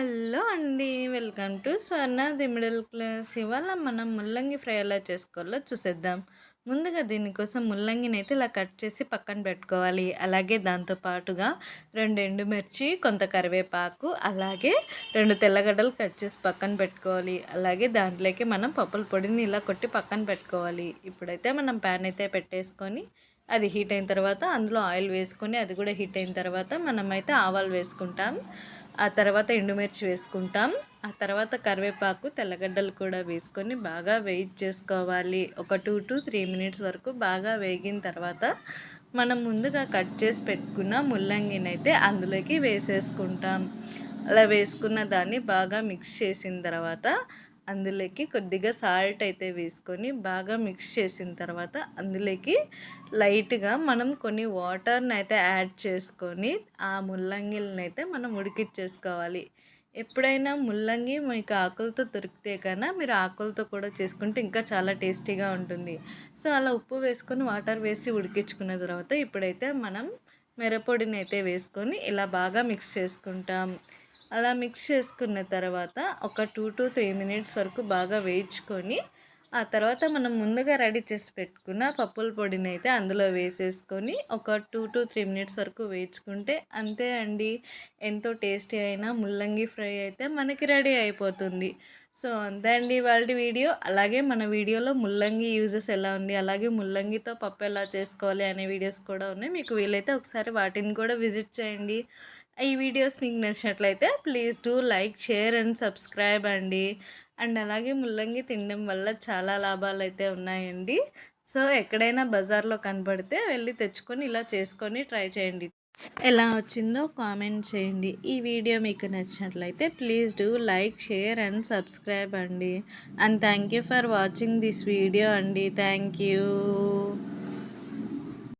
Hello అండి. Welcome to Swarna the middle class. ఇవాళ మనం ముల్లంగి ఫ్రై ఎలా చేసుకోవాలో చూసేద్దాం. ముందుగా దీనికోసం ముల్లంగినైతే ఇలా కట్ చేసి పక్కన పెట్టుకోవాలి. అలాగే దాంతో పాటుగా 2 ఎండుమిర్చి, కొంత కరివేపాకు, అలాగే 2 తెల్లగడ్డలు కట్ చేసి పక్కన పెట్టుకోవాలి. అలాగే దాంట్లోకి మనం పప్పుల పొడిని ఇలా కొట్టి పక్కన పెట్టుకోవాలి. ఇప్పుడైతే మనం ప్యాన్ అయితే పెట్టేసుకొని అది హీట్ అయిన తర్వాత అందులో ఆయిల్ వేసుకొని అది కూడా హీట్ అయిన తర్వాత మనమైతే ఆవాలు వేసుకుంటాం. ఆ తర్వాత ఎండుమిర్చి వేసుకుంటాం. ఆ తర్వాత కరివేపాకు, తెల్లగడ్డలు కూడా వేసుకొని బాగా వేయింట్ చేసుకోవాలి. ఒక 2 to 3 మినిట్స్ వరకు బాగా వేగిన తర్వాత మనం ముందుగా కట్ చేసి పెట్టుకున్న ముల్లంగినైతే అందులోకి వేసేసుకుంటాం. అలా వేసుకున్న దాన్ని బాగా మిక్స్ చేసిన తర్వాత అందులోకి కొద్దిగా సాల్ట్ అయితే వేసుకొని బాగా మిక్స్ చేసిన తర్వాత అందులోకి లైట్గా మనం కొన్ని వాటర్ని అయితే యాడ్ చేసుకొని ఆ ముల్లంగిల్ని అయితే మనం ఉడికిచ్చేసుకోవాలి. ఎప్పుడైనా ముల్లంగి మీకు ఆకులతో దొరికితే కన్నా మీరు ఆకులతో కూడా చేసుకుంటే ఇంకా చాలా టేస్టీగా ఉంటుంది. సో అలా ఉప్పు వేసుకొని వాటర్ వేసి ఉడికించుకున్న తర్వాత ఇప్పుడైతే మనం మిరప్పొడిని అయితే వేసుకొని ఇలా బాగా మిక్స్ చేసుకుంటాం. అలా మిక్స్ చేసుకున్న తర్వాత ఒక 2 to 3 మినిట్స్ వరకు బాగా వేయించుకొని ఆ తర్వాత మనం ముందుగా రెడీ చేసి పెట్టుకున్న పప్పుల పొడిని అయితే అందులో వేసేసుకొని ఒక 2 to 3 మినిట్స్ వరకు వేయించుకుంటే అంతే అండి. ఎంతో టేస్టీ అయిన ముల్లంగి ఫ్రై అయితే మనకి రెడీ అయిపోతుంది. సో అంతే అండి ఇవాళ వీడియో. అలాగే మన వీడియోలో ముల్లంగి యూజెస్ ఎలా ఉంది, అలాగే ముల్లంగితో పప్పు ఎలా చేసుకోవాలి అనే వీడియోస్ కూడా ఉన్నాయి. మీకు వీలైతే ఒకసారి వాటిని కూడా విజిట్ చేయండి. ఈ వీడియోస్ మీకు నచ్చినట్లయితే please do like, share and subscribe అండి. అండ్ అలాగే ముల్లంగి తినడం వల్ల చాలా లాభాలు అయితే ఉన్నాయండి. సో ఎక్కడైనా బజార్లో కనపడితే వెళ్ళి తెచ్చుకొని ఇలా చేసుకొని ట్రై చేయండి. ఎలా వచ్చిందో కామెంట్ చేయండి. ఈ వీడియో మీకు నచ్చినట్లయితే please do like, share and subscribe అండి. And thank you for watching this video అండి. Thank you.